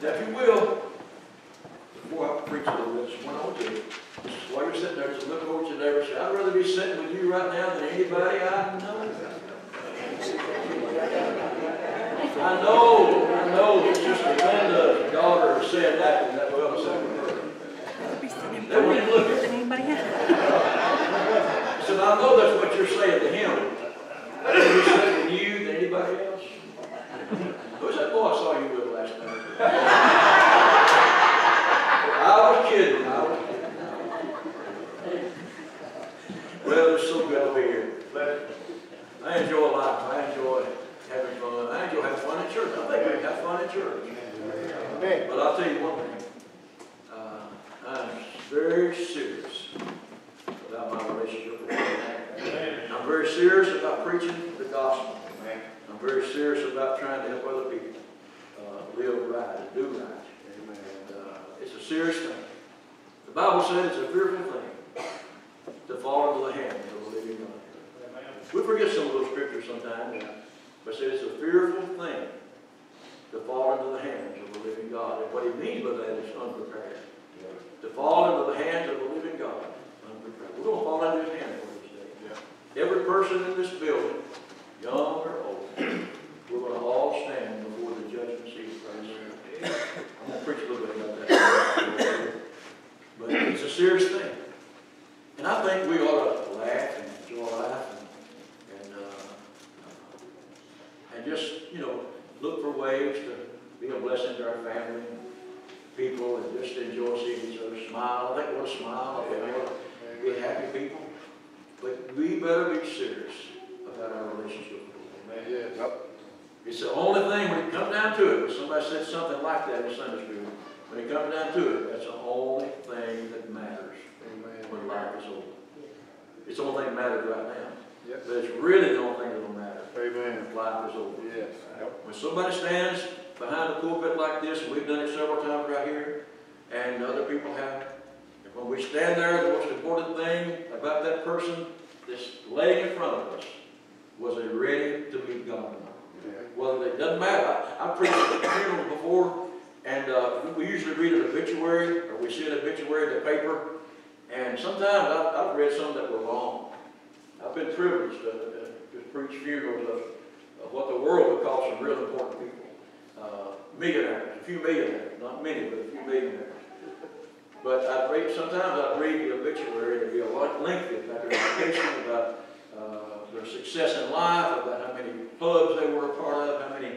Now, if you will, before I preach a little bit, just one on two. While you're sitting there, just look over at your neighbor and say, I'd rather be sitting with you right now than anybody I know. I know. It's just Linda's daughter said that, and that well said. They wouldn't look at anybody else. He said, I know that's what you're saying to him. I'd rather be sitting with you than anybody else. Who's that boy I saw you with last night? I was kidding. Well, it's so good to be here. I enjoy life. I enjoy having fun. I enjoy having fun in church. I think we have fun in church. But I'll tell you one thing. I'm very serious about my relationship with God. I'm very serious about preaching the gospel. I'm very serious about trying to help other people live right and do right. And it's a serious thing. The Bible says it's a fearful thing to fall into the hands of the living God. We forget some of those scriptures sometimes, but it says it's a fearful thing to fall into the hands of the living God. And what he means by that is unprepared. To fall into the hands of the living God, unprepared. We're going to fall into his hands one of these days. Every person in this building, young or old, we're going to all stand before the judgment seat of Christ. I'm going to preach a little bit about that. But it's a serious thing. And I think we ought to laugh and enjoy life and just, look for ways to be a blessing to our family and people and just enjoy seeing each other smile. I think we ought to smile. I think we ought to be happy people. But we better be serious about our relationship with the Lord. It's the only thing when it comes down to it. Somebody said something like that in Sunday school. When it comes down to it, that's the only thing that matters when life is over. It's the only thing that matters right now. But it's really the only thing that will matter when life is over. When somebody stands behind a pulpit like this, and we've done it several times right here, and other people have, and when we stand there, the most important thing about that person that's laying in front of us, was they ready to meet God or not? Well, it doesn't matter. I've preached at funerals before, and we usually read an obituary, or we see an obituary in the paper, and sometimes I've read some that were wrong. I've been privileged to preach funerals of what the world would call some real important people. Millionaires, a few millionaires, not many, but a few millionaires. But sometimes I'd read the obituary, it'd be a lot lengthy about their education, about their success in life, about how many clubs they were a part of, how many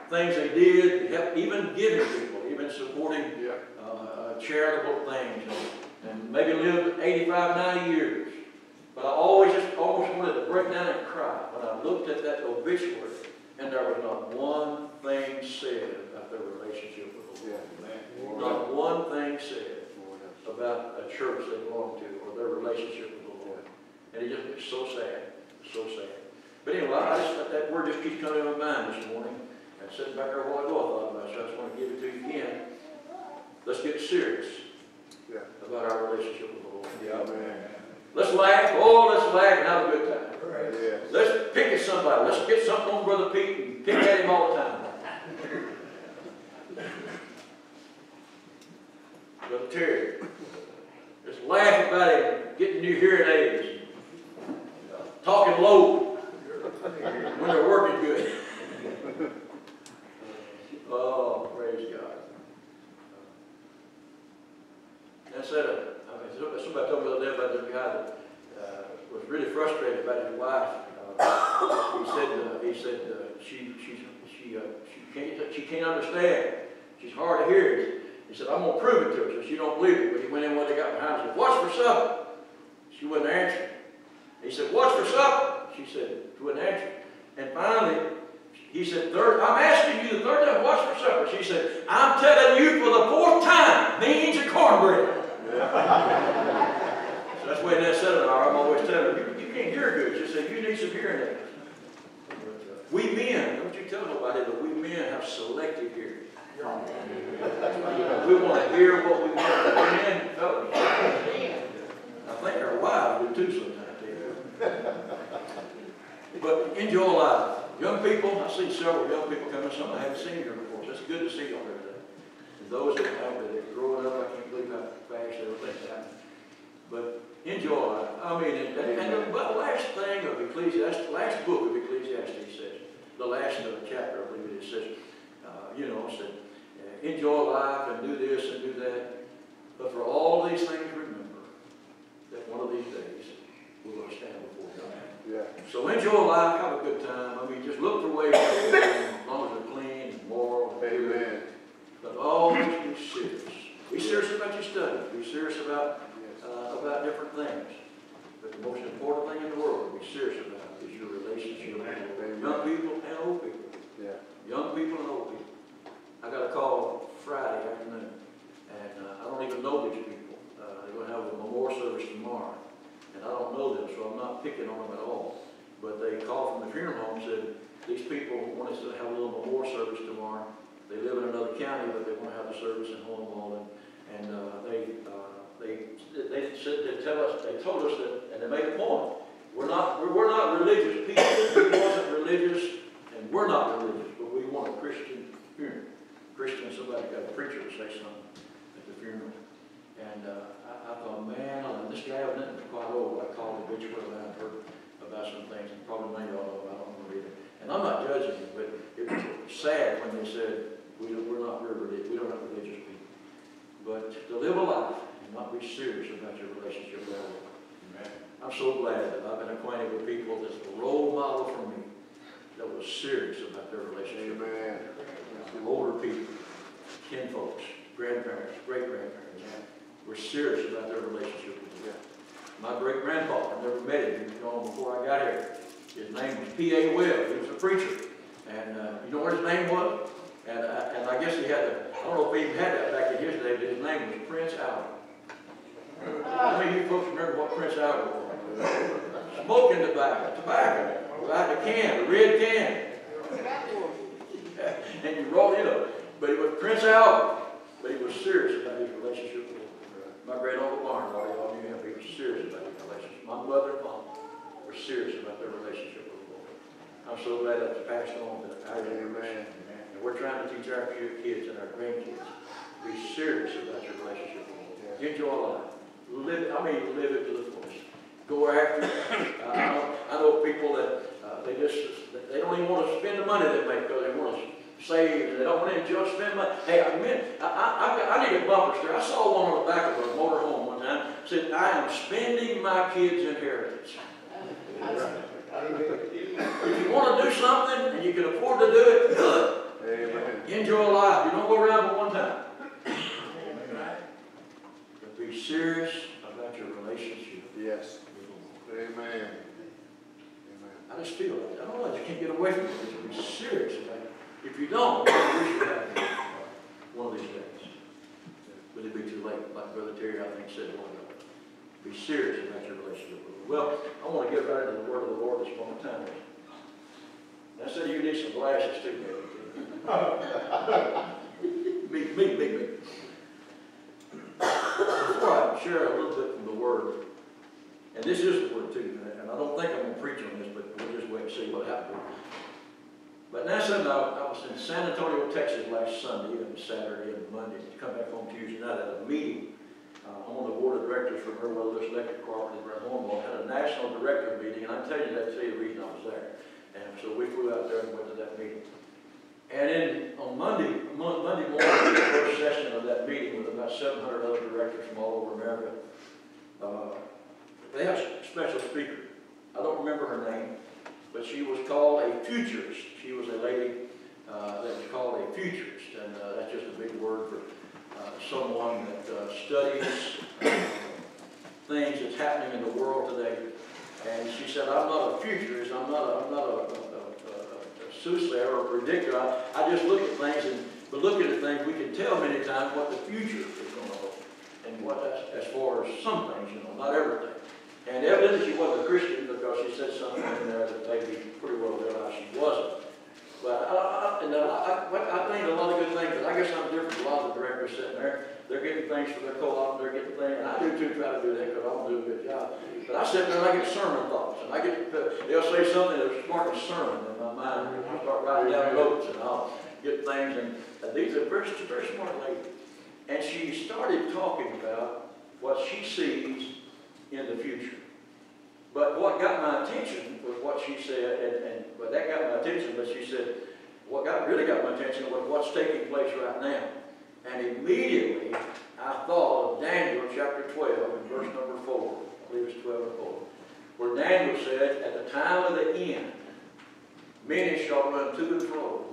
things they did, help, even giving people, even supporting charitable things, and maybe lived 85, 90 years. But I always just almost wanted to break down and cry when I looked at that obituary, and there was not one thing said about their relationship with the Lord. Not one thing said about a church they belonged to or their relationship with the Lord. And it's so sad. So sad. But anyway, that word just keeps coming to my mind this morning. And sitting back there a while ago, I thought about it, so I just want to give it to you again. Let's get serious about our relationship with the Lord. Let's laugh. Oh, let's laugh and have a good time. Let's pick at somebody. Let's get something on Brother Pete and pick at him all the time. Brother Terry, just laugh about him getting new hearing aids, talking low when they're working good. Oh, praise God. I said, somebody told me the other day about this guy that was really frustrated about his wife. He said she can't understand. She's hard to hear. He said, I'm going to prove it to her. So she don't believe it. But he went in when they got behind and said, what's for supper? She wouldn't answer. He said, what's for supper? She said, she wouldn't answer. And finally, he said, I'm asking you the third time, what's for supper? She said, I'm telling you for the fourth time, beans and cornbread. So that's the way that seminar, I'm always telling her, you can't hear good. She said, you need some hearing aids. We men, don't you tell nobody that we men have selective hearing. We want to hear what we want. Men, fellas. I think our wives do too sometimes. But enjoy life. Young people, I see several young people coming. Some I haven't seen here before. So it's good to see y'all here today. And those that have it, they're growing up, I can't believe how fast everything's happening. But enjoy life. I mean, and the last thing of Ecclesiastes, the last book of Ecclesiastes says, the last chapter, I believe it says, it said, enjoy life and do this and do that. But for all these things, remember that one of these days we're going to stand before God. Yeah. So enjoy life, have a good time. I mean, just look for ways to do it, as long as they're clean and moral. Amen. But always be serious. Be serious about your studies. Be serious about different things. But the most important thing in the world to be serious about is your relationship with young people and old people. Yeah. Young people and old people. I got a call Friday afternoon, and I don't even know these people. They're going to have a memorial service tomorrow, and I don't know them, so I'm not picking on them at all. But they called from the funeral home and said, these people want us to have a little memorial service tomorrow. They live in another county, but they want to have the service in Hornwall, and they told us that, and they made a point. We're not religious people. We wasn't religious, and we're not religious, but we want a Christian funeral. Christian, somebody got a preacher to say something at the funeral. And I thought, man, this guy was quite old. I called the obituary and I heard about some things, and probably many of y'all know, I don't know either. And I'm not judging you, but it was sad when they said, we're not very religious, we don't have religious people. But to live a life and not be serious about your relationship with God. I'm so glad that I've been acquainted with people that's a role model for me that was serious about their relationship. Amen. Older people, kinfolks, grandparents, great-grandparents, were serious about their relationship with God. My great-grandpa, I never met him. He was gone before I got here. His name was P.A. Webb. He was a preacher. And you know what his name was? And I guess he had I don't know if he even had that back in his day, but his name was Prince Albert. How many of you folks remember what Prince Albert was? Smoking tobacco, the can, the red can. And you rolled it up. But it was Prince Albert. But he was serious about his relationship with the Lord. My great uncle Barnard, all knew him. He was serious about his relationship. My mother and mom were serious about their relationship with the Lord. I'm so glad that's passed on to our generation. And we're trying to teach our kids and our grandkids to be serious about your relationship with the Lord. Enjoy life. Live it to the fullest. Go after it. I know people that they don't even want to spend the money they make because they want to save and they don't want to enjoy spending money. Hey, I need a bumper sticker. I saw one on the back of a motor home one time. It said, I am spending my kids' inheritance. If you want to do something and you can afford to do it, do it. Amen. Enjoy life. You don't go around but one time. But be serious about your relationship. Yes. Amen. I just feel like I don't know, I just can't get away from it. Just be serious about it. If you don't, we should have it one of these days. But it'd be too late, like Brother Terry, I think, said a while ago. Be serious about your relationship with the Lord. Well, I want to get right into the word of the Lord this moment time. I said you need some glasses too, maybe. Me. Before I share a little bit from the word, and this is the word too, and I don't think I'm going to preach on this, but we'll just wait and see what happens. But now Sunday, I was in San Antonio, Texas last Sunday and Saturday and Monday. To come back home Tuesday night at a meeting. I'm on the board of directors for Merwell Electric Cooperative in Hornwall. Had a national director meeting, and I tell you the reason I was there. And so we flew out there and went to that meeting. And on Monday morning, the first session of that meeting with about 700 other directors from all over America, they had a special speaker. I don't remember her name, but she was called a futurist. She was a lady that was called a futurist, and that's just a big word for someone that studies things that's happening in the world today. And she said, I'm not a futurist, I'm not a soothsayer or a predictor. I just look at things, and by looking at things, we can tell many times what the future is going to hold. And what, as far as some things, not everything. And evidently she wasn't a Christian because she said something in there that maybe pretty well realized she wasn't. But I think a lot of good things, but I guess I'm different from a lot of the directors sitting there. They're getting things for their co-op, they're getting things, and I do too, try to do that because I don't do a good job. But I sit there and I get sermon thoughts, and they'll say something that'll spark a sermon in my mind, and I start writing down notes and all. get things. And these are very, very smart lady. And she started talking about what she sees in the future. But what got my attention was what she said, but that got my attention, but she said, what really got my attention was what's taking place right now. And immediately, I thought of Daniel chapter 12 and verse number 4. I believe it's 12 and 4. Where Daniel said, at the time of the end, many shall run to and fro,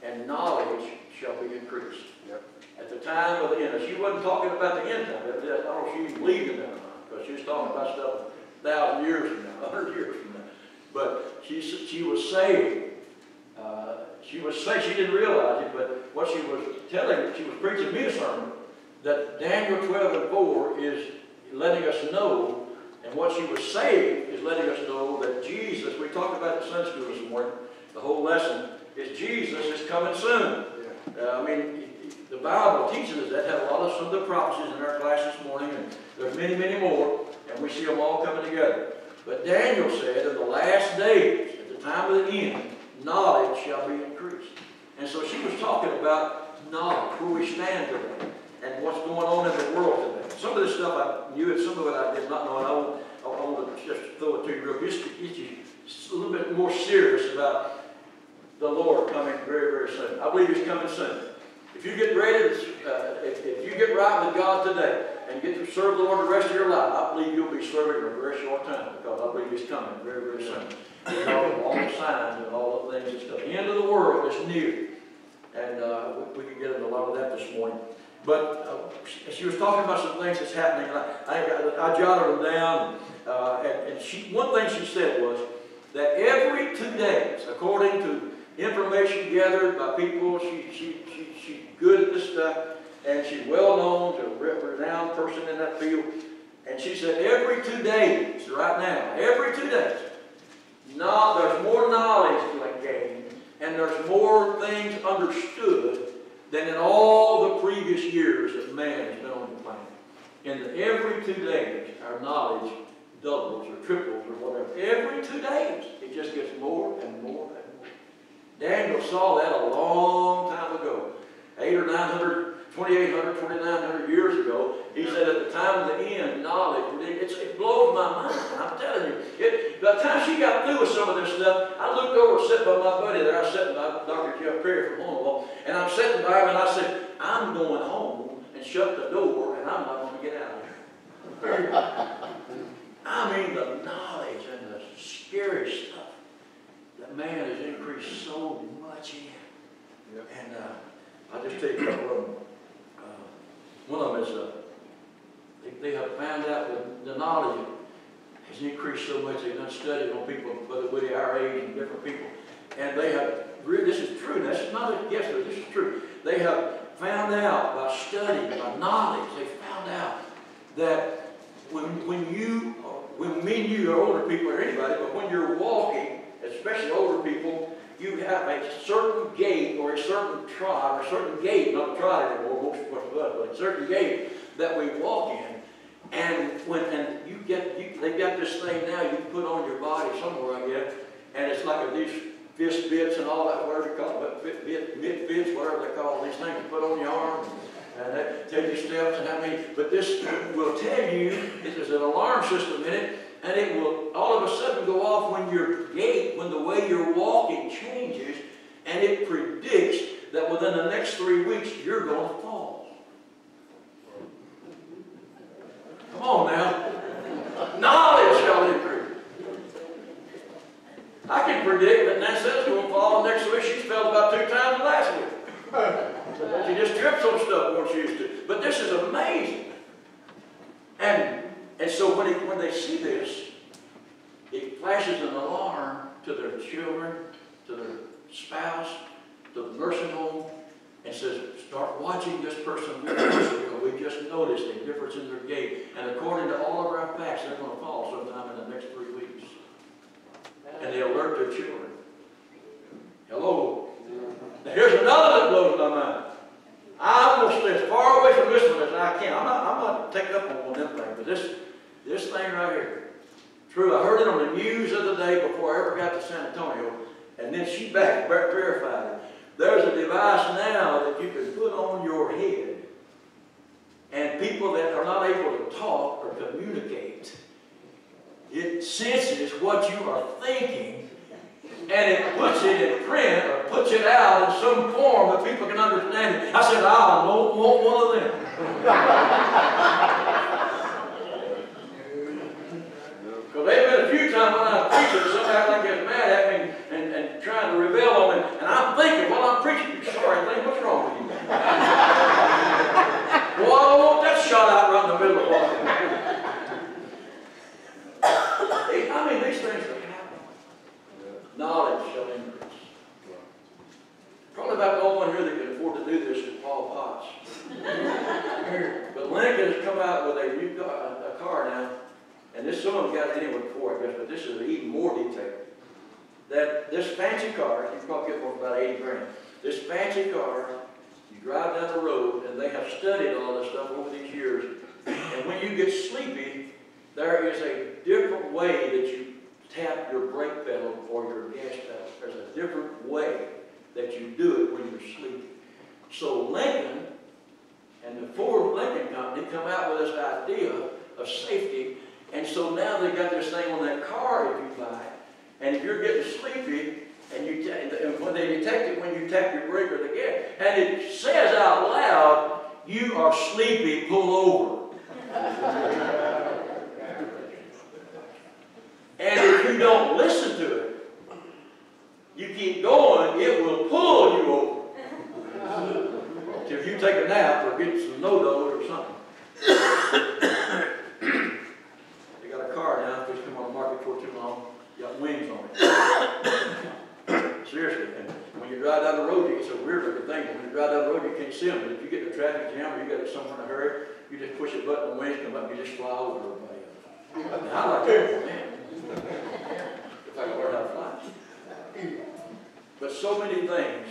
and knowledge shall be increased. Yep. At the time of the end. She wasn't talking about the end time. I don't know if she even believed in that or not, because she was talking about stuff 1,000 years from now, 100 years from now. But she was saying, she didn't realize it, but what she was telling, she was preaching me a sermon, that Daniel 12 and 4 is letting us know, and what she was saying is letting us know that Jesus, we talked about it in Sunday school this morning, the whole lesson, is Jesus is coming soon. Yeah. I mean, the Bible teaches us that, had a lot of some of the prophecies in our class this morning, and there's many, many more, and we see them all coming together. But Daniel said, in the last days, at the time of the end, knowledge shall be increased. And so she was talking about knowledge, where we stand today, and what's going on in the world today. Some of this stuff I knew, and some of it I did not know, and I want to just throw it to you real quick, just to get you a little bit more serious about the Lord coming very, very soon. I believe He's coming soon. If you get ready, if you get right with God today and get to serve the Lord the rest of your life, I believe you'll be serving in a very short time, because I believe He's coming very, very soon. Because of all the signs and all the things and stuff. The end of the world is near. And we can get into a lot of that this morning. But she was talking about some things that's happening. I jotted them down. And one thing she said was that every 2 days, according to information gathered by people, she's good at this stuff, and she's well known, to a renowned person in that field. And she said every 2 days, right now, every 2 days, there's more knowledge to gain, and there's more things understood than in all the previous years that man has been on the planet. And every 2 days, our knowledge doubles or triples or whatever. Every 2 days, it just gets more and more and more. Daniel saw that a long time ago, 800 or 900, 2,800, 2,900 years ago. He said at the time of the end, knowledge, it blows my mind. I'm telling you. By the time she got through with some of this stuff, I looked over, sitting by my buddy there. I was sitting by Dr. Jeff Perry from Honolulu, and I'm sitting by him, and I said, I'm going home and shut the door, and I'm not going to get out of here. I mean, the knowledge and the scary stuff that man has increased so much in. Yep. And I'll just take a couple of them. One of them is they have found out that the knowledge has increased so much. They've done studies on people, whether with our age and different people, and they have really, this is true. This is not a guess, but this is true. They have found out by study, by knowledge, they found out that when me and you are older people or anybody, but when you're walking, especially older people, you have a certain gait or a certain trot, or a certain gait, not a trot anymore, most of us, but a certain gait that we walk in. And they've got this thing now you can put on your body somewhere, I guess, and it's like these fist bits and all that, whatever you call it, mid fits, whatever they call these things, you put on your arm, and they tell you steps and how many. But this will tell you, there's an alarm system in it, and it will all of a sudden go off when your gait, when the way you're walking changes, and it predicts that within the next 3 weeks you're going to fall. Come on now. Knowledge shall increase. I can predict that Nancy's going to fall next week. She's fell about 2 times last week. She just trips on stuff more she used to. But this is amazing. And so when they see this, it flashes an alarm to their children, to their spouse, to the nursing home, and says, start watching this person because we just noticed a difference in their gait. And according to all of our facts, they're going to fall sometime in the next 3 weeks. And they alert their children. Hello. Now here's another that blows my mind. I'm going to stay as far away from this one as I can. I'm not taking up on one of them things, but this thing right here. True, I heard it on the news the other day before I ever got to San Antonio, and then she back verified it. There's a device now that you can put on your head, and people that are not able to talk or communicate, it senses what you are thinking, and it puts it in print or puts it out in some form that people can understand it. I said, I don't want one of them. Because there have been a few times when I was preaching, somebody like gets mad at me and trying to rebel on me, and I'm thinking while I'm preaching, sorry, Lynn, what's wrong with you? Well, I don't want that shot out right in the middle of the I mean, these things are happening. Knowledge shall increase. Probably about the only one here that can afford to do this is Paul Potts. But Lincoln has come out with a new car now. And this, some of them got it anywhere before, I guess, but this is even more detailed. That this fancy car, you can probably get one for about 80 grand. This fancy car, you drive down the road, and they have studied all this stuff over these years. And when you get sleepy, there is a different way that you tap your brake pedal or your gas pedal. There's a different way that you do it when you're sleepy. So Lincoln and the Ford Lincoln Company come out with this idea of safety. And so now they've got this thing on that car if you buy it. And if you're getting sleepy, and when they detect it when you tap your brake or the gas, and it says out loud, you are sleepy, pull over. And if you don't listen to it, you keep going, it will pull you over. If you take a nap or get some no-dos or something. Car now, if it's come on the market for too long, you got wings on it. Seriously, and when you drive down the road, it's a weird looking thing. When you drive down the road, you can't see them. But if you get in a traffic jam or you got somewhere in a hurry, you just push a button, the wings come up, and you just fly over everybody else. And I like that, man. If I could learn how to fly. But so many things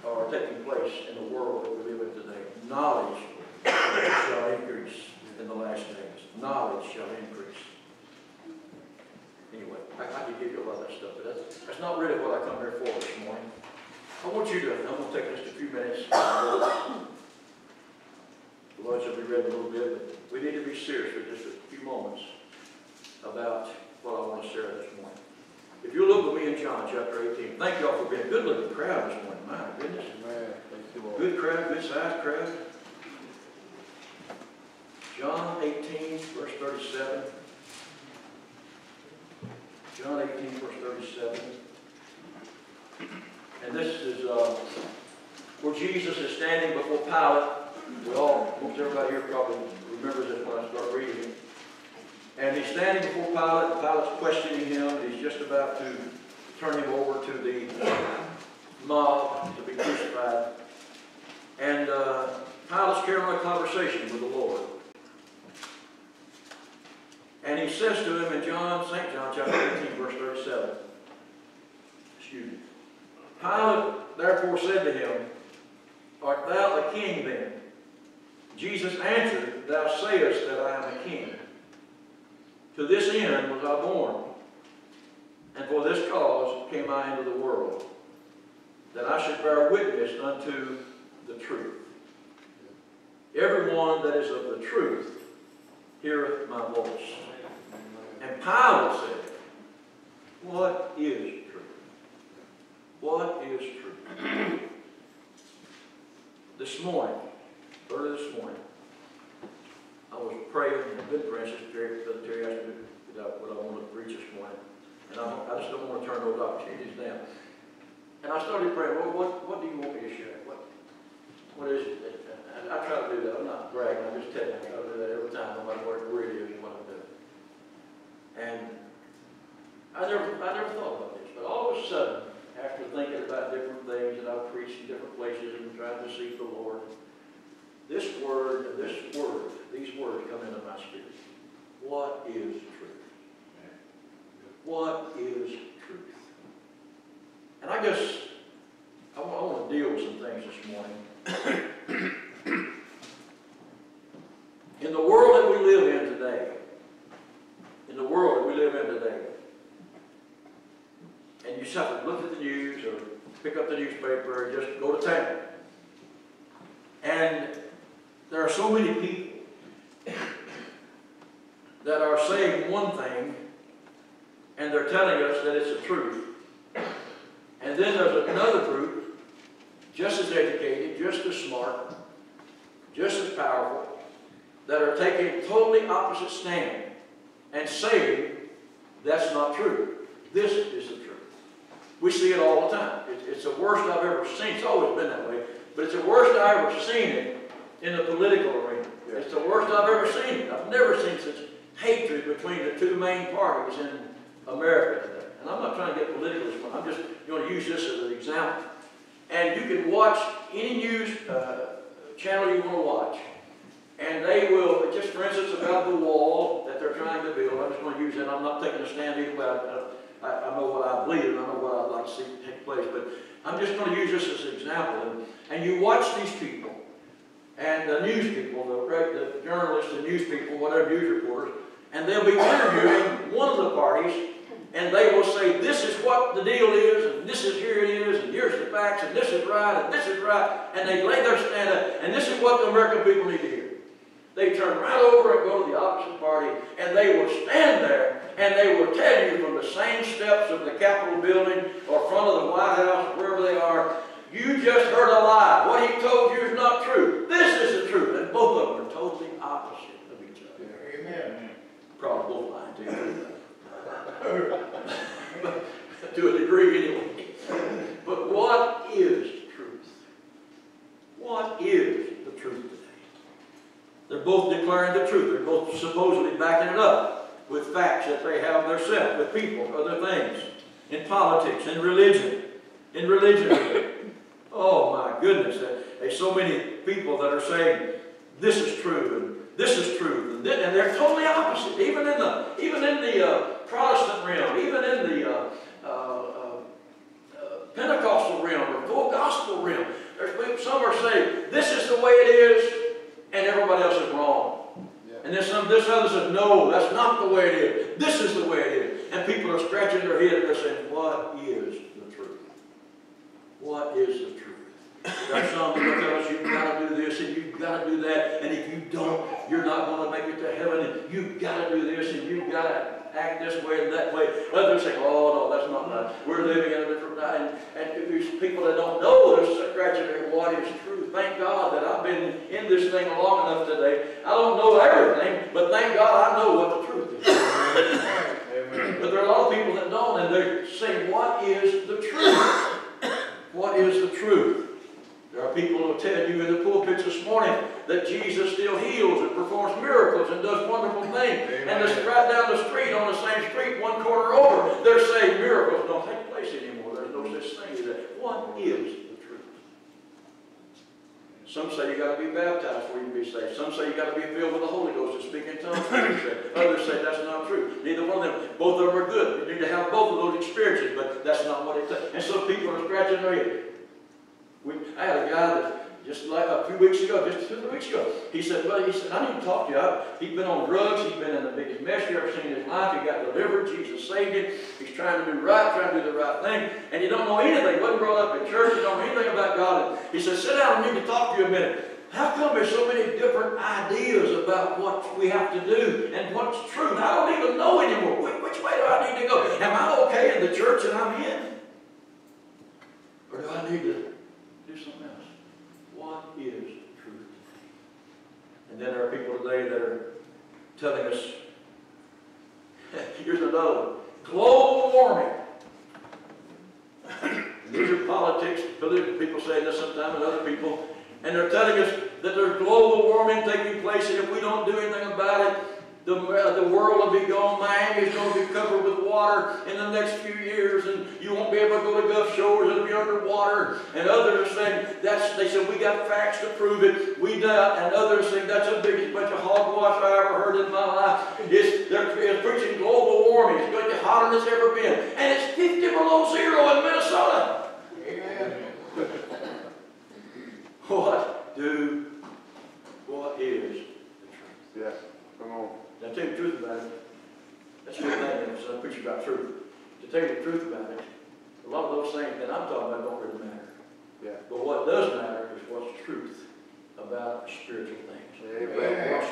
are taking place in the world that we live in today. Knowledge shall increase in the last days. Knowledge shall increase. Anyway, I could give you a lot of that stuff, but that's not really what I come here for this morning. I want you to, I'm going to take just a few minutes. The Lord shall be read a little bit, but we need to be serious for just a few moments about what I want to share this morning. If you look with me in John chapter 18, thank y'all for being a good looking crowd this morning. My goodness. Amen. Thank you, Lord. Good crowd, good sized crowd. John 18, verse 37. John 18, verse 37. And this is where Jesus is standing before Pilate. Most everybody here probably remembers it when I start reading it. And he's standing before Pilate, and Pilate's questioning him. He's just about to turn him over to the mob to be crucified. And Pilate's carrying on a conversation with the Lord. And he says to him in St. John chapter 18, verse 37, excuse me, Pilate therefore said to him, art thou the king then? Jesus answered, thou sayest that I am a king. To this end was I born, and for this cause came I into the world, that I should bear witness unto the truth. Everyone that is of the truth heareth my voice. And Pilate said, what is truth? What is truth? This morning, early this morning, I was praying, and I've been praying since Brother Terry asked me what I wanted to preach this morning. And I just don't want to turn those opportunities down. And I started praying, Lord, what do you want me to share? What is it? And I try to do that. I'm not bragging, I'm just telling you. I try to do that every time, no matter where it is and what I'm doing. And I never thought about this, but all of a sudden, after thinking about different things, and I've preached in different places and tried to seek the Lord, these words come into my spirit. What is truth? What is truth? And I guess I want to deal with some things this morning. In the world that we live in today, and you just have to look at the news or pick up the newspaper or just so many people that are saying one thing and they're telling us that it's the truth. And then there's another group, just as educated, just as smart, just as powerful, that are taking a totally opposite stand and saying that's not true. This is the truth. We see it all the time. It's the worst I've ever seen. It's always been that way, but it's the worst I've ever seen it in the political arena. It's the worst I've ever seen it. I've never seen such hatred between the two main parties in America today. And I'm not trying to get political this one. I'm just going to use this as an example. And you can watch any news channel you want to watch, and they will, just for instance, about the wall that they're trying to build. I'm just going to use it. I'm not taking a stand either way. I know what I believe, and I know what I'd like to see take place, but I'm just going to use this as an example. And you watch these people, and the news people, the journalists, the news people, whatever news reporters, and they'll be interviewing one of the parties, and they will say, this is what the deal is, and this is here it is, and here's the facts, and this is right, and this is right, and they lay their stand up, and this is what the American people need to hear. They turn right over and go to the opposite party, and they will stand there, and they will tell you from the same steps of the Capitol building or front of the White House, wherever they are, you just heard a lie. What he told you is not true. This is the truth. And both of them are totally opposite of each other. Amen. Probably both lying too. To a degree anyway. But what is truth? What is the truth today? They're both declaring the truth. They're both supposedly backing it up with facts that they have themselves, with people, other things, in politics, in religion. In religion. Oh my goodness, there's so many people that are saying this is true and this is truth, and they're totally opposite. Even in the Protestant realm, even in the Pentecostal realm or full gospel realm, some are saying this is the way it is, and everybody else is wrong. Yeah. And this other says no, that's not the way it is. This is the way it is, and people are scratching their head and they're saying, what is the truth? What is the truth? There's some that tell us you've got to do this and you've got to do that, and if you don't, you're not going to make it to heaven, and you've got to do this and you've got to act this way and that way. Others say, oh no, that's not right. We're living in a different time. And there's people that don't know, they're scratching their head, what is true? Thank God that I've been in this thing long enough today. I don't know everything, but thank God I know what the truth is. Amen. But there are a lot of people that don't, and they're saying, what is the truth? What is the truth? There are people who will tell you in the pulpits this morning that Jesus still heals and performs miracles and does wonderful things. Amen. And just right down the street, on the same street, one corner over, they're saying miracles don't take place anymore. There's no such thing as that. What is the truth? Some say you got to be baptized before you can be saved. Some say you got to be filled with the Holy Ghost and speak in tongues. Others say that's not true. Neither one of them. Both of them are good. You need to have both of those experiences, but that's not what it takes. And so people are scratching their head. I had a guy that just like a few weeks ago, just 2 or 3 weeks ago, he said, I need to talk to you. He'd been on drugs. He'd been in the biggest mess you ever seen in his life. He got delivered. Jesus saved him. He's trying to do right, trying to do the right thing. And you don't know anything. He wasn't brought up in church. You don't know anything about God. And he said, sit down. I need to talk to you a minute. How come there's so many different ideas about what we have to do and what's true? I don't even know anymore. Which way do I need to go? Am I okay in the church that I'm in? Or do I need to do something else? What is truth? And then there are people today that are telling us, here's another one, global warming. These are politics, political people saying this sometimes, and other people, and they're telling us that there's global warming taking place, and if we don't do anything about it, the world will be gone. Miami is going to be covered with water in the next few years, and you won't be able to go to Gulf Shores. It'll be underwater. And others are saying they said we got facts to prove it. We doubt. And others saying that's the biggest bunch of hogwash I ever heard in my life. They're preaching global warming. It's going to be hotter than it's ever been, and it's 50 below zero in Minnesota. Amen. What is the truth? Yes. Come on. Now, to tell you the truth about it, that's your thing, so I preach about truth. To tell you the truth about it, a lot of those things that I'm talking about don't really matter. Yeah. But what does matter is what's truth about about spiritual things. Amen.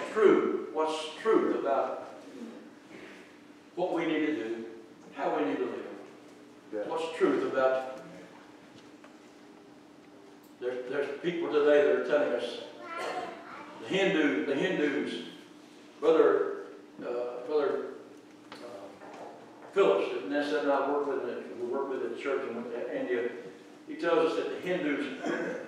What's true about what we need to do, how we need to live. Yes. What's truth about, there's people today that are telling us, the Hindus, Brother Phillips, and Nessa and I work with at church in India. He tells us that the Hindus,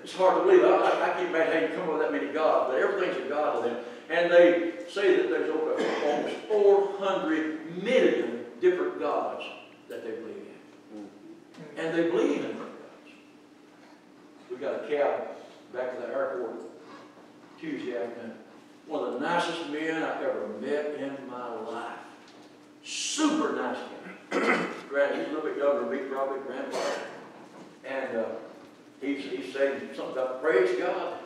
it's hard to believe. I can't imagine how you come up with that many gods, but everything's a god to them. And they say that there's over almost 400 million different gods that they believe in. And they believe in their gods. We got a cab back to the airport Tuesday afternoon. One of the nicest men I've ever met in my life. Super nice guy. He's a little bit younger than me, probably grandfather. And he's saying something about praise God.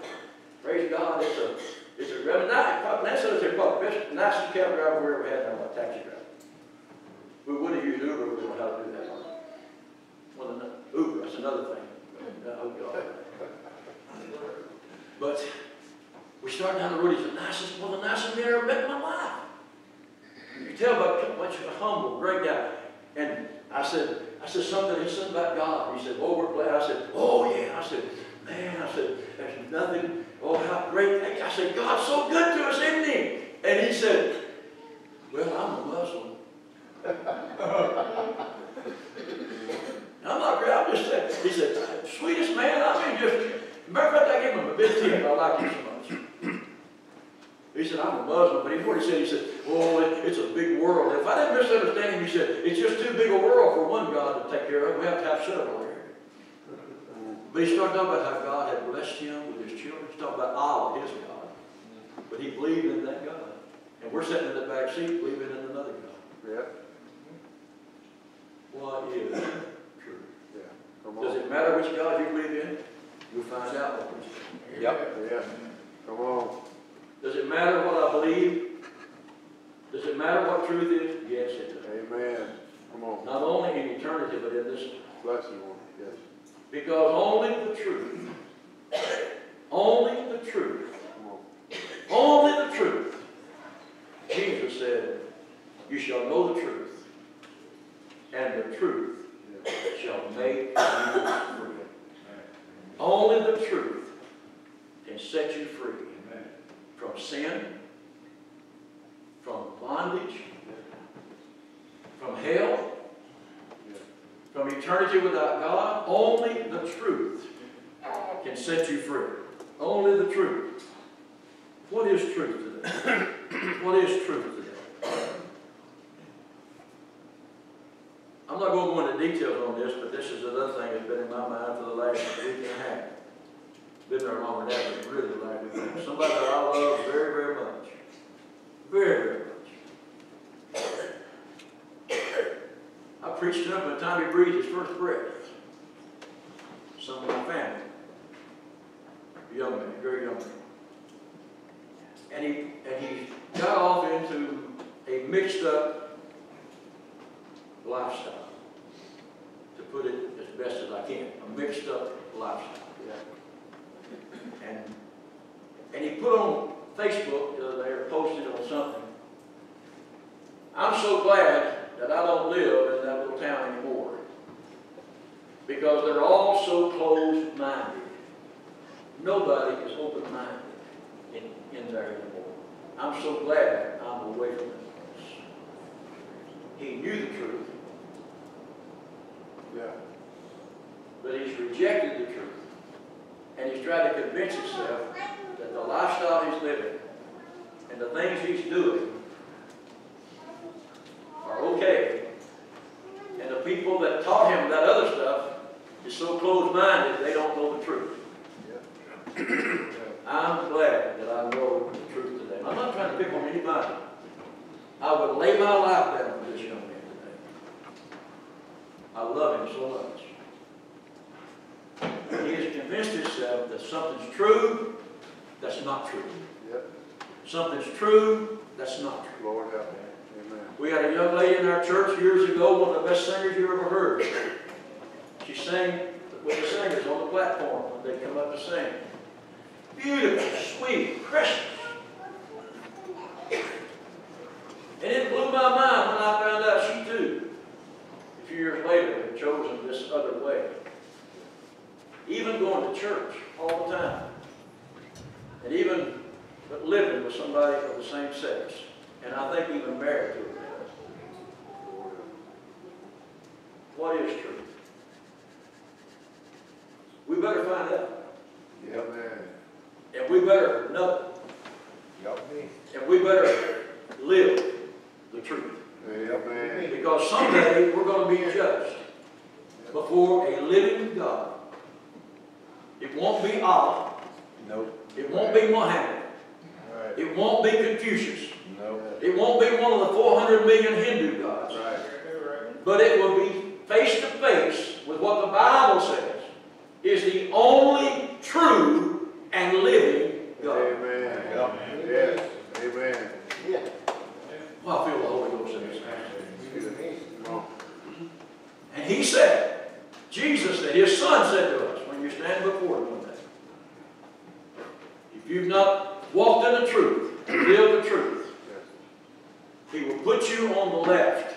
Praise God. It's a really nice. That's probably the best, nicest cab driver we ever had in our taxi driver. We would have used Uber if we knew how to do that. Uber, that's another thing. Oh God. But we start down the road. He's one of the nicest men I ever met in my life. You can tell by how much of a humble, great guy. And I said something. He said about God. He said, "Oh, we're glad." I said, "Oh yeah." I said, "Man," I said, "there's nothing. Oh, how great." I said, "God's so good to us, isn't He?" And he said, "Well, I'm a Muslim." I'm not great. I'm just saying. He said, "Sweetest man." I mean, matter of fact, I gave him a big tip. I like you so much. He said, "I'm a Muslim," but what he said, "Oh, it's a big world." If I didn't misunderstand him, he said, "It's just too big a world for one God to take care of. We have to have several here." But he started talking about how God had blessed him with his children. He's talking about Allah, his God. But he believed in that God. And we're sitting in the back seat believing in another God. Yeah. What is true? Yeah. Come on. Does it matter which God you believe in? You'll find out what it is. Yep. Yeah. Come on. Does it matter what I believe? Does it matter what truth is? Yes, it does. Amen. Come on. Not only in eternity, but in this life. Bless you, Lord. Yes. Because only the truth, only the truth, only the truth. Jesus said, "You shall know the truth, and the truth shall make you free." Only the truth can set you free from sin, from bondage, from hell, from eternity without God. Only the truth can set you free. Only the truth. What is truth today? What is truth today? I'm not going to go into details on this, but this is another thing that's been in my mind for the last week and a half. Been there longer than that, but really the last week and a half. Somebody that I love very, very much. Very, very much. I preached to him by the time he breathed his first breath. Some of my family. Young man, very young man. And he got off into a mixed up lifestyle. To put it as best as I can. A mixed up lifestyle. Yeah. And he put on Facebook the other day, or posted on something. "I'm so glad that I don't live in that little town anymore. Because they're all so closed-minded. Nobody is open-minded in there anymore. I'm so glad I'm away from that place." He knew the truth. Yeah. But he's rejected the truth. And he's tried to convince himself that the lifestyle he's living and the things he's doing are okay. And the people that taught him that other stuff is so closed-minded they don't know the truth. Yeah. I'm glad that I know the truth today. I'm not trying to pick on anybody. I would lay my life down for this young man today. I love him so much. He has convinced himself that something's true that's not true. Yep. Something's true that's not true. Lord help me. Amen. We had a young lady in our church years ago, one of the best singers you ever heard. She sang with the singers on the platform when they come up to sing. beautiful, sweet Christmas. And it blew my mind when I found out she too, a few years later, had chosen this other way. Even going to church all the time. And even living with somebody of the same sex. And I think even married to her. What is truth? We better find out. Yep, man. And we better know. Yep. And we better live the truth. Yep, man. Because someday we're going to be judged before a living God. It won't be Allah. Nope. It won't be Muhammad. Right. It won't be Confucius. Nope. It won't be one of the 400 million Hindu gods. Right. But it will be face to face with what the Bible says is the only true and living God. Amen. Yep. Yes. Amen. Yeah. Well, I feel the Holy Ghost in this passage. Come on. And he said, Jesus said, his son said to us, when you stand before him one day, if you've not walked in the truth, and lived the truth, he will put you on the left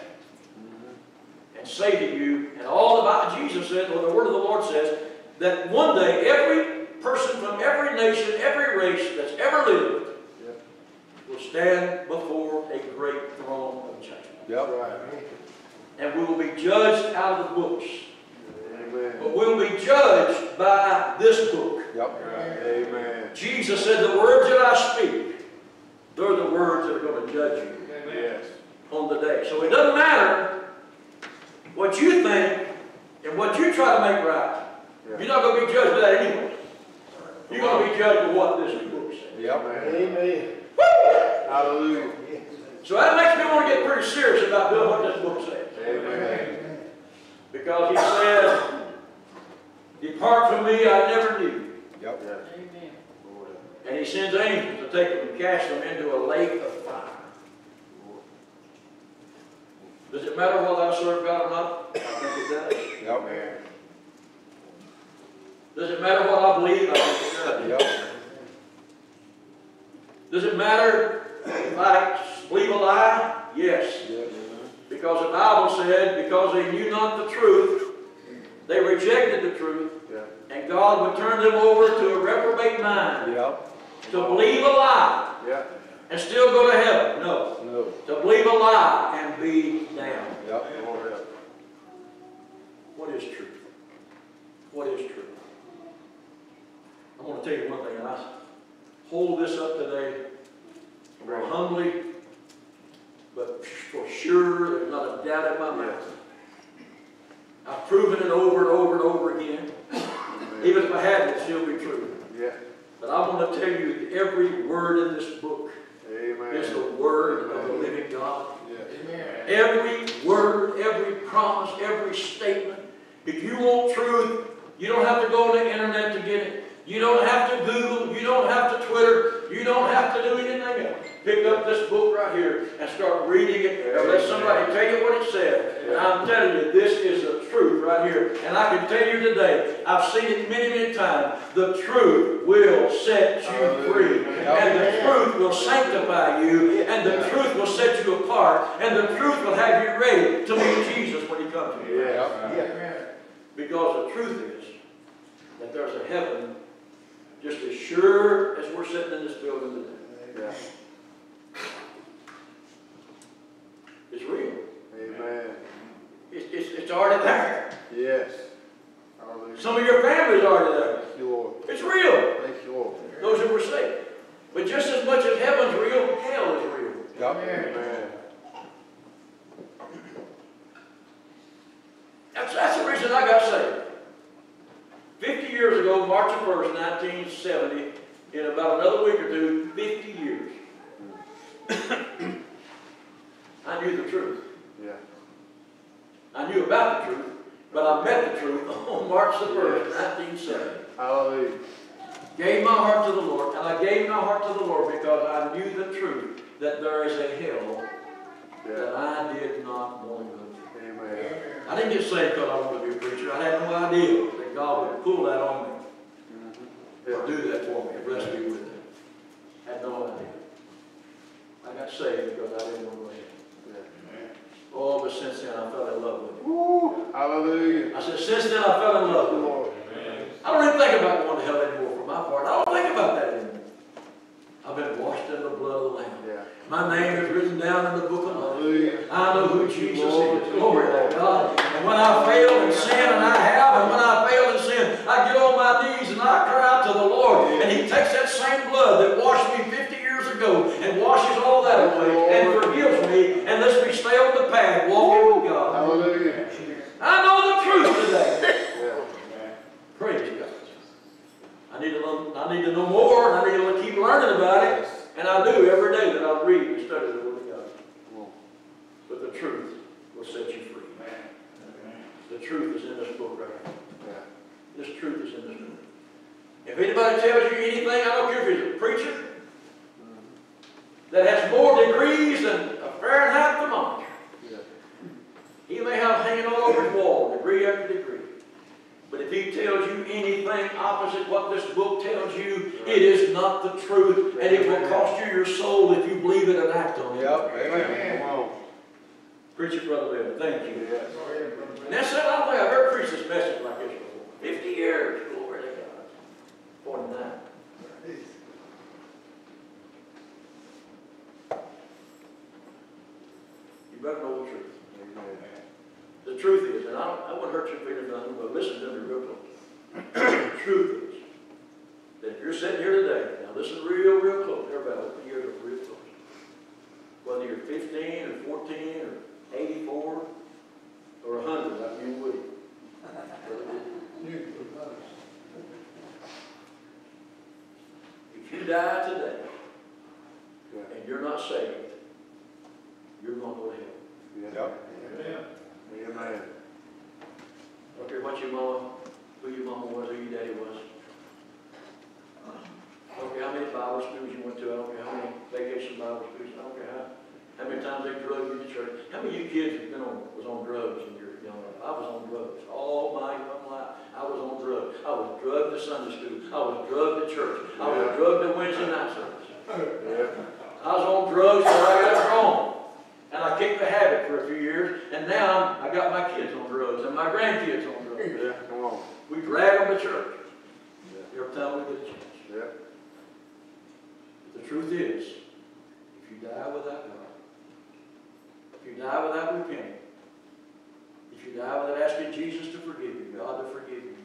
and say to you, and all about Jesus said, or the word of the Lord says, that one day every person from every nation, every race that's ever lived will stand before a great throne of judgment. Yep. Right. And we will be judged out of the books. Amen. But we'll be judged by this book. Yep. Right. Amen. Jesus said, the words that I speak, they're the words that are going to judge you Yes. on the day. So it doesn't matter what you think and what you try to make right. Yeah. You're not going to be judged by that anyway. You're going to be judged by what this book says. Yep. Amen. Hallelujah. So that makes me want to get pretty serious about doing what this book says. Amen. Because he said, depart from me, I never knew you. Yep. Amen. And he sends angels to take them and cast them into a lake of fire. Does it matter whether I serve God or not? I think it does. Yep. Man. Does it matter what I believe? I think it does. Yep. Does it matter if I believe a lie? Yes. Yes. Because the Bible said, because they knew not the truth, they rejected the truth, Yeah. and God would turn them over to a reprobate mind, Yep. to believe a lie Yeah. and still go to heaven. No. No. To believe a lie and be damned. Yep. What is truth? What is truth? I want to tell you one thing, and I hold this up today very humbly, but for sure, there's not a doubt in my mind. I've proven it over and over and over again. Even if I hadn't, it'd still be true. Yeah. But I want to tell you that every word in this book Amen. is the word of the living God. Yeah. Every word, every promise, every statement. If you want truth, you don't have to go on the internet to get it. You don't have to Google. You don't have to Twitter. You don't have to do anything else. Pick up this book right here and start reading it, or let somebody tell you what it says. And I'm telling you, this is the truth right here. And I can tell you today, I've seen it many, many times. The truth will set you free. And the truth will sanctify you. And the truth will set you apart. And the truth will have you ready to meet Jesus when he comes to you. Yeah. Because the truth is that there's a heaven just as sure as we're sitting in this building today. Yeah. It's real. Amen. It's already there. Yes. Hallelujah. Some of your family's already there. Thank you, Lord. It's real. Thank you, Lord. Those who were saved. But just as much as heaven's real, hell is real. Yep. Amen. That's the reason I got saved. 50 years ago, March 1st, 1970, in about another week or two, 50 years. I knew the truth. Yeah. I knew about the truth, but I met the truth on March the 1st, 1970. Hallelujah. Gave my heart to the Lord, and I gave my heart to the Lord because I knew the truth that there is a hell that I did not want to go to. Amen. I didn't get saved because I wanted to be a preacher. I had no idea that God would pull that on me. will do that for me. Bless me with it. I had no idea. I got saved because I didn't want to go ahead. Oh, but since then I fell in love with Him. Woo. Hallelujah. I said, since then I fell in love with Him. I don't even think about going to hell anymore for my part. I don't think about that anymore. I've been washed in the blood of the Lamb. Yeah. My name is written down in the book of life. Hallelujah. I know who Jesus is. Glory to God. And when I fail in sin, and I have, and when I fail in sin, I get on my knees and I cry out to the Lord. And He takes that same blood that washed me 50 years ago and washes all that away and forgives me and lets me stay on the path walking with God. Hallelujah. I know the truth today. Yeah. Praise God. I need to know more, and I need to keep learning about it. And I do every day that I read and study the Word of God. But the truth will set you free. The truth is in this book right here. This truth is in this book. If anybody tells you anything, I don't care if he's a preacher that has more degrees than a Fahrenheit thermometer. He may have hanging all over his wall, degree after degree. But if he tells you anything opposite what this book tells you, it is not the truth, and it will cost you your soul if you believe it and act on it. Yep. Amen. Come on. Preach it, Brother Webb. Thank you. And that's it. I don't think I've ever preached this message like this before. 50 years. Glory to God. 49. You better know the truth. The truth is, and I wouldn't hurt your feelings nothing, but listen to me real close. The truth is that if you're sitting here today, now listen real close. Everybody, open your ears up real close. Whether you're 15 or 14 or 84 or 100, like you would. If you die today and you're not saved, you're going to go to hell. Yep. Amen. I don't care what your mama, who your mama was, who your daddy was. I don't care how many Bible schools you went to. I don't care how many vacation Bible schools. I don't care how many times they drug you to church. How many of you kids was on drugs in your young life? I was on drugs. All my young life, I was on drugs. I was drugged to Sunday school. I was drugged to church. I was drugged to Wednesday night service. I was on drugs till I got wrong. And I kicked the habit for a few years, and now I got my kids on drugs and my grandkids on drugs. Yeah, come on. We drag them to church every time we get a chance. Yeah. But the truth is, if you die without God, if you die without repenting, if you die without asking Jesus to forgive you, God to forgive you,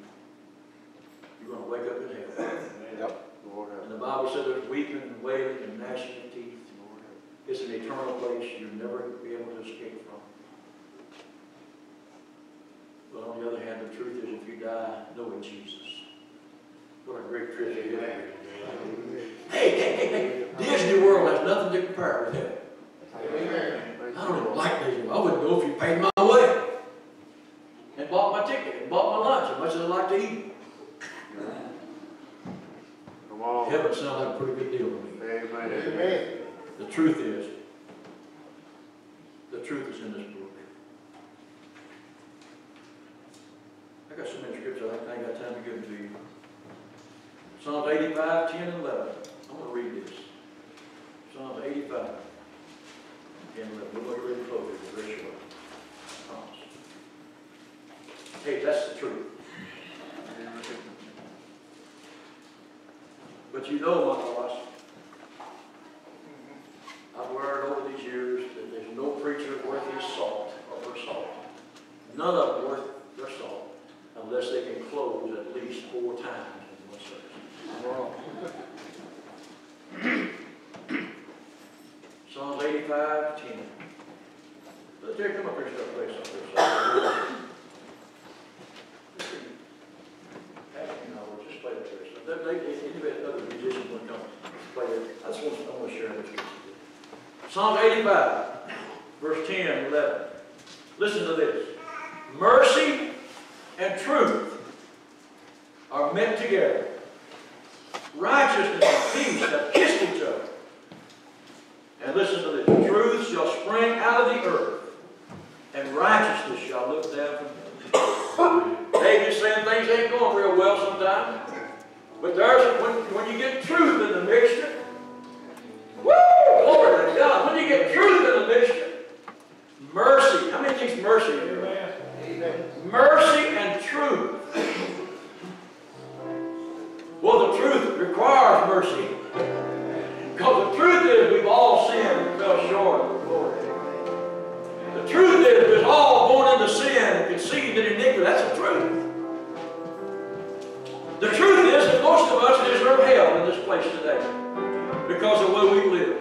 you're going to wake up in hell. Yep. And the Bible says there's weeping and wailing and gnashing of teeth. It's an eternal place you'll never be able to escape from. But on the other hand, the truth is if you die knowing Jesus, what a great trip it is. Hey, Disney World has nothing to compare with heaven. I don't even like Disney World. I wouldn't go if you paid my way and bought my ticket and bought my lunch as much as I like to eat. Come on. Heaven sounds like a pretty good deal to me. Amen. The truth is in this book. I got so many scriptures I ain't got time to give them to you. Psalms 85, 10, and 11. I'm going to read this. Psalms 85, 10, and 11. We're going to read it close. It's very short. I promise. Hey, that's the truth. But you know, my boss, I've learned over these years that there's no preacher worth his salt or her salt. None of them worth their salt unless they can close at least 4 times in one service. Psalms 85, 10. Let's take them up here and start playing something. Just play that there. Other musicians want to come play it. I want to share this with you. Psalm 85, verse 10 and 11. Listen to this. Mercy and truth are met together. Righteousness and peace have kissed each other. And listen to this. Truth shall spring out of the earth, and righteousness shall look down from heaven. David's saying things ain't going real well sometimes. But there's, when you get truth in the mixture, woo, glory to God. When you get truth in the mixture, mercy. How many think's mercy in here? Amen. Mercy and truth. Well, the truth requires mercy. Because the truth is we've all sinned and fell short of the glory. The truth is we're all born into sin and conceived in iniquity. That's the truth. The truth is that most of us deserve hell in this place today because of the way we live.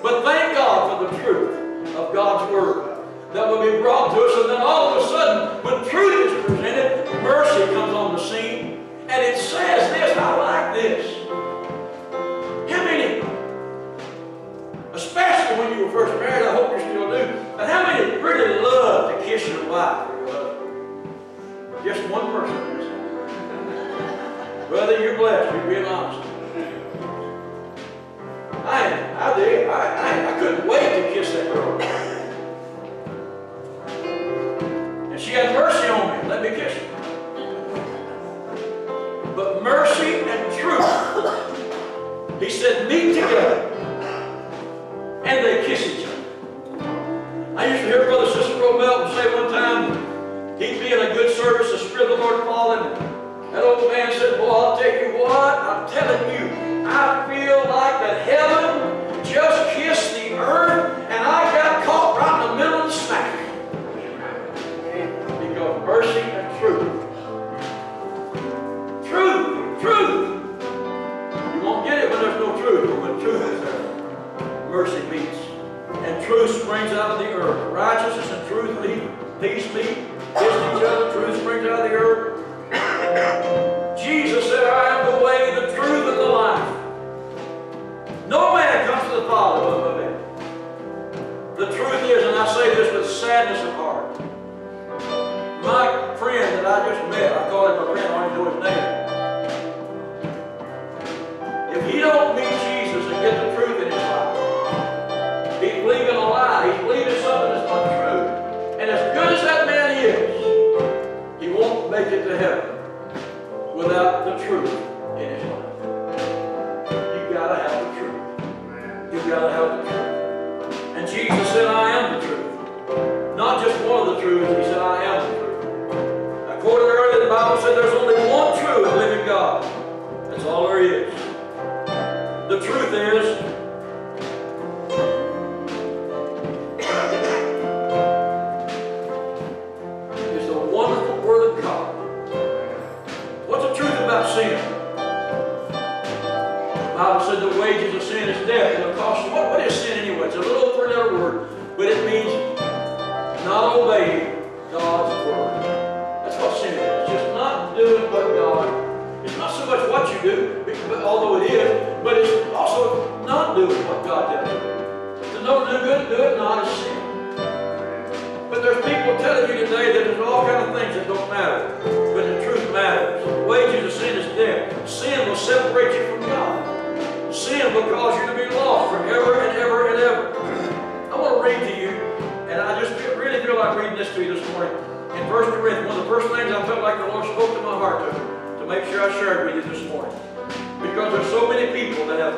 But thank God for the truth of God's Word that will be brought to us, and then all of a sudden, when truth is presented, mercy comes on the scene, and it says this, I like this. How many, especially when you were first married, I hope you still do, but how many really love to kiss your wife or your husband? Just one person does. Brother, you're blessed. You're being honest. I did. I couldn't wait to kiss that girl. And she had mercy on me. Let me kiss her. But mercy and truth, he said, meet together. And they kiss each other. I used to hear Brother Sister Robel say one time, he'd be in a good service, the Spirit of the Lord falling. That old man said, boy, I'll tell you what, I'm telling you, I feel like that heaven just kissed the earth and I got caught right in the middle of the smack. Because mercy and truth. Truth. You won't get it when there's no truth, but when truth is there, mercy meets. And truth springs out of the earth. Righteousness and truth meet, peace meet, kiss each other, truth springs out of the earth. Jesus said, I am the way, the truth, and the life. No man comes to the Father but by me. The truth is, and I say this with sadness of heart, my friend that I just met, I call him my friend, I don't even know his name. If he don't meet Jesus and get the truth in his life, he's believing a lie. He's believing something that's not true. And as good as that man is, he won't make it to heaven without the truth in his life. You've got to have the truth. You've got to have the truth. And Jesus said, I am the truth. Not just one of the truths, he said, I am the truth. According to earlier, the Bible said there's only one true and living God. That's all there is. The truth is, it's the wonderful Word of God. What's the truth about sin? The Bible said the wages of sin is death. And the cost, what is sin anyway? It's a little three-letter word, but it means not obeying God's Word. That's what sin is. It's just not doing what God. It's not so much what you do, although it is, but it's also not doing what God tells you. To know to do good, do it not is sin. But there's people telling you today that there's all kinds of things that don't matter. But the truth matters. The wages of sin is death. Sin will separate you from God. Sin will cause you to be lost forever and ever and ever. I want to read to you, and I just really feel like reading this to you this morning. In 1 Corinthians, one of the first things I felt like the Lord spoke to my heart to make sure I shared with you this morning. Because there's so many people that have,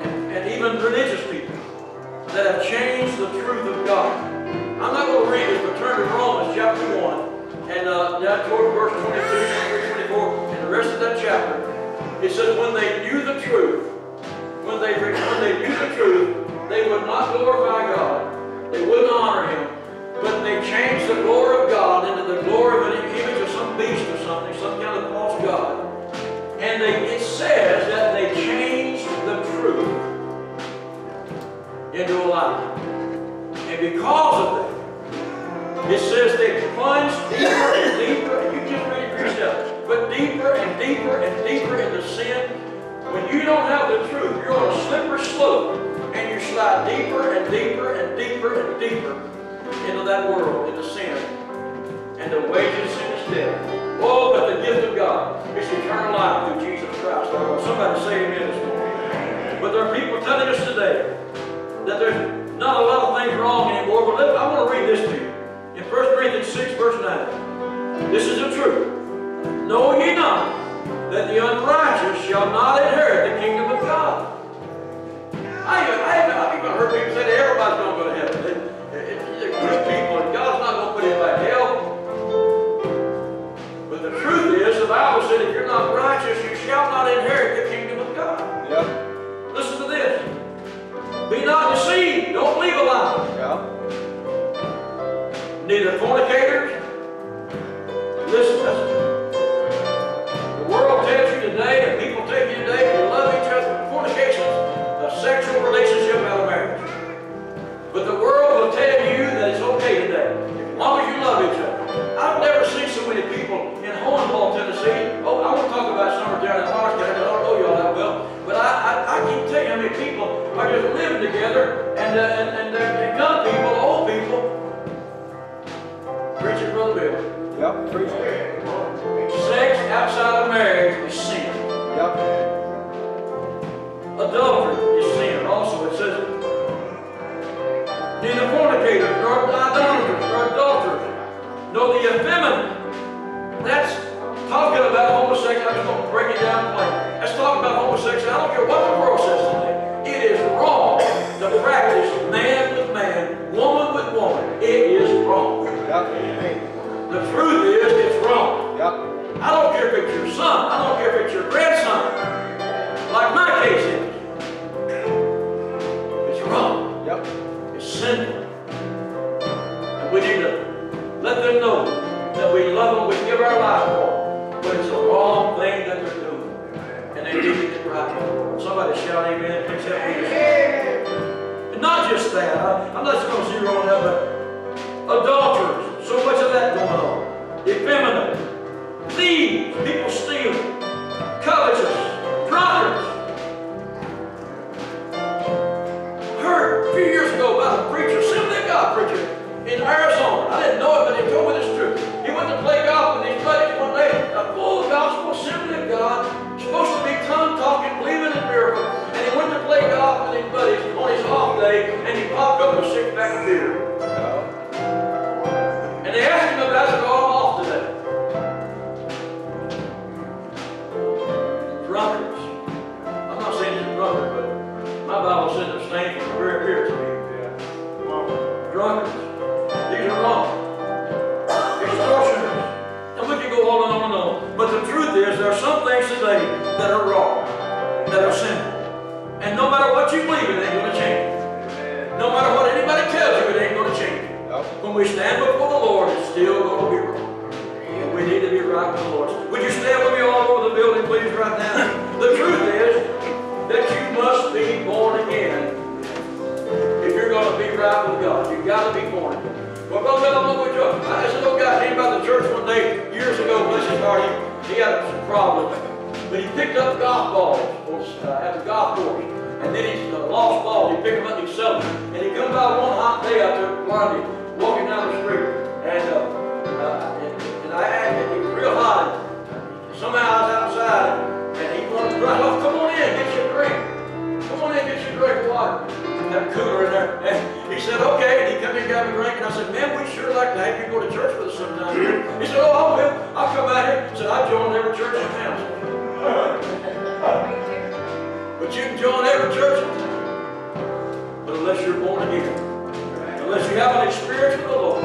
and even religious people, that have changed the truth of God. I'm not going to read it, but turn to Romans chapter 1, and down toward verse 22, 23, 24, and the rest of that chapter. It says, when they knew the truth, when they knew the truth, they would not glorify God, they wouldn't honor Him, but they changed the glory of God into the glory of an image of some beast or something, some kind of false god. And it says that they changed the truth into a lie. And because of that, it says they plunged deeper and deeper, and you just read it for yourself, but deeper and deeper and deeper into sin. When you don't have the truth, you're on a slippery slope, and you slide deeper and deeper and deeper and deeper into that world, into sin. And the wages of sin is death. Oh, but the gift of God is eternal life through Jesus Christ. Somebody say amen this morning. But there are people telling us today that there's not a lot of things wrong anymore. But I want to read this to you. In 1 Corinthians 6, verse 9. This is the truth. Know ye not that the unrighteous shall not inherit the kingdom of God. I've even heard people say that everybody's going to go to heaven. They're good people, and God's not going to put anybody in hell. But the truth is, the Bible said, if you're not righteous, you shall not inherit the kingdom of God. Yep. Listen to this. Be not deceived. Don't believe a lie. Yep. Neither fornicators. Listen, the world tells you today, and people tell you today, to love each other. Fornication is a sexual relationship out of marriage. But the world will tell you that it's okay today, as long as you love each other. I've never seen so many people in Hornball, Tennessee. Oh, I won't talk about Summertown and Marshtown, I don't know y'all that well. But I can tell you how many people are just living together, and they're young people, old people. Preach it, Brother Bill. Yep. Preach it. Sex outside of marriage is sin. Yep. Adultery is sin. Also, it says, neither fornicators, nor idolaters, nor adulterers, nor the effeminate. That's talking about homosexuality. I'm just going to break it down plain. That's talking about homosexuality. I don't care what the world says today. It is wrong to practice man with man, woman with woman. It is wrong. Yep. The truth is, it's wrong. Yep. I don't care if it's your son. I don't care if it's your grandson. Like my case is. It's wrong. Yep. It's sinful. And we need to let them know that we love them, we give our life for them. But it's a wrong thing that they're doing. And they need to get right. Somebody shout amen. Please help me. And not just that. I'm not just going to zero on that, but adulterers. So much of that going on. Effeminate. Thieves. People steal. Covetous. Drunkards. Heard a few years ago about a preacher, Assembly of God preacher, in Arizona. I didn't know it, but he told me this truth. He went to play golf with his buddies one day. A full gospel Assembly of God, supposed to be tongue-talking, believing in miracles. And he went to play golf with his buddies on his off day, and he popped up a six-pack of beer. And they asked him about it. I said, oh, I'm off today. Drunkards. I'm not saying he's a drunkard, but my Bible says abstain from the very appearance of evil. Drunkards. These are wrong. Extortioners. And we can go on and on and on. But the truth is, there are some things today that are wrong, that are sinful. And no matter what you believe, it ain't going to change. No matter what anybody tells you, it ain't going to change. When we stand before the Lord, it's still going to be wrong. And we need to be right with the Lord. Would you stand with me all over the building, please, right now? The truth is that you must be born again if you're going to be right with God. You've got to be born again. Well, Brother Bill, I'm going to go. This little guy came by the church one day years ago, bless his heart. He had some problems. But he picked up golf balls at the golf course. And then he lost balls. He picked them up and he sold them. And he come by one hot day out there blindly, walking down the street. And it was real hot. Somehow I was outside and he wanted to drive off. Come on in, get you a drink. Come on in, get you a drink of water. Have a cooler in there. And he said, okay. And he come in and got me a drink. And I said, man, we'd sure like to have you go to church with us sometime here. He said, oh, I will. I'll come out here. He said, I joined every church in town. But you can join every church in town. But unless you're born again, unless you have an experience with the Lord,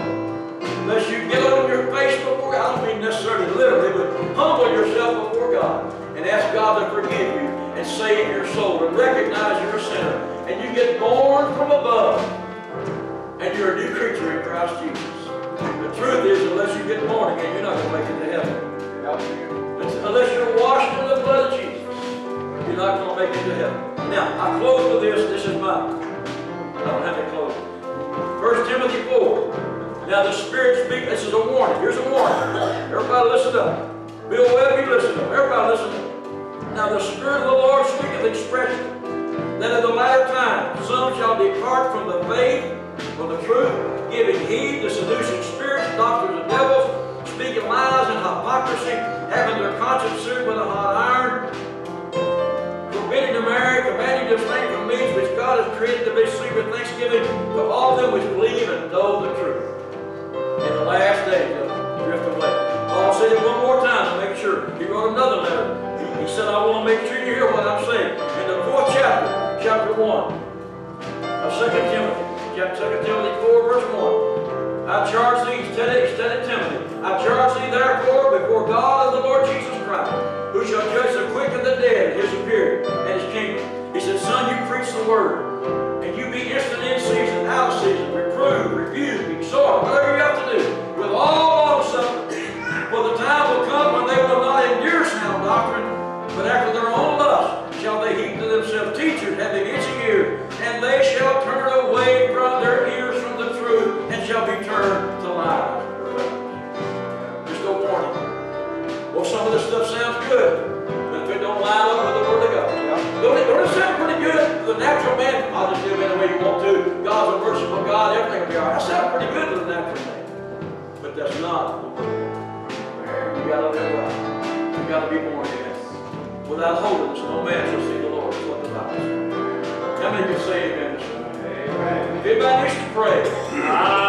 unless you get on your face before God, I don't mean necessarily literally, but humble yourself before God and ask God to forgive you and save your soul and recognize you're a sinner. And you get born from above and you're a new creature in Christ Jesus. The truth is, unless you get born again, you're not going to make it to heaven. Unless you're washed in the blood of Jesus, you're not going to make it to heaven. Now, I close with this. This is mine. I don't have any close. 1 Timothy 4. Now the Spirit speaks. This is a warning. Here's a warning. Everybody listen up. Bill Webb, you listen up. Everybody listen up. Now the Spirit of the Lord speaketh expression that in the latter time some shall depart from the faith, from the truth, giving heed to seducing spirits, doctrines of devils, speaking lies and hypocrisy, having their conscience seared with a hot iron, forbidding to marry, commanding to abstain from meats which God has created to be sweet with thanksgiving to all them which believe and know the truth. In the last days, they'll drift away. Paul said it one more time to make sure. He wrote another letter. said at his appearing and his kingdom. He said, son, you preach the word, and you be instant in season, out of season, reprove, rebuke, exhort, whatever you have to do, with all long suffering. For the time will come when they will not endure sound doctrine, but after their own lust shall they heap to themselves teachers having itching ears, and they shall turn away from their ears from the truth, and shall be turned to lies. There's no warning. Well, some of this stuff sounds good, but if it don't line up with the Word of God. Don't it sound pretty good to the natural man? I'll just live any way you want to. God's a merciful God, everything will be all right. That sounds pretty good to the natural man. But that's not the Word. You got to live right. You got to be born again. Without holiness, no man shall see the Lord. That's what the Bible says. How many can say amen this morning? Amen. Everybody needs to pray.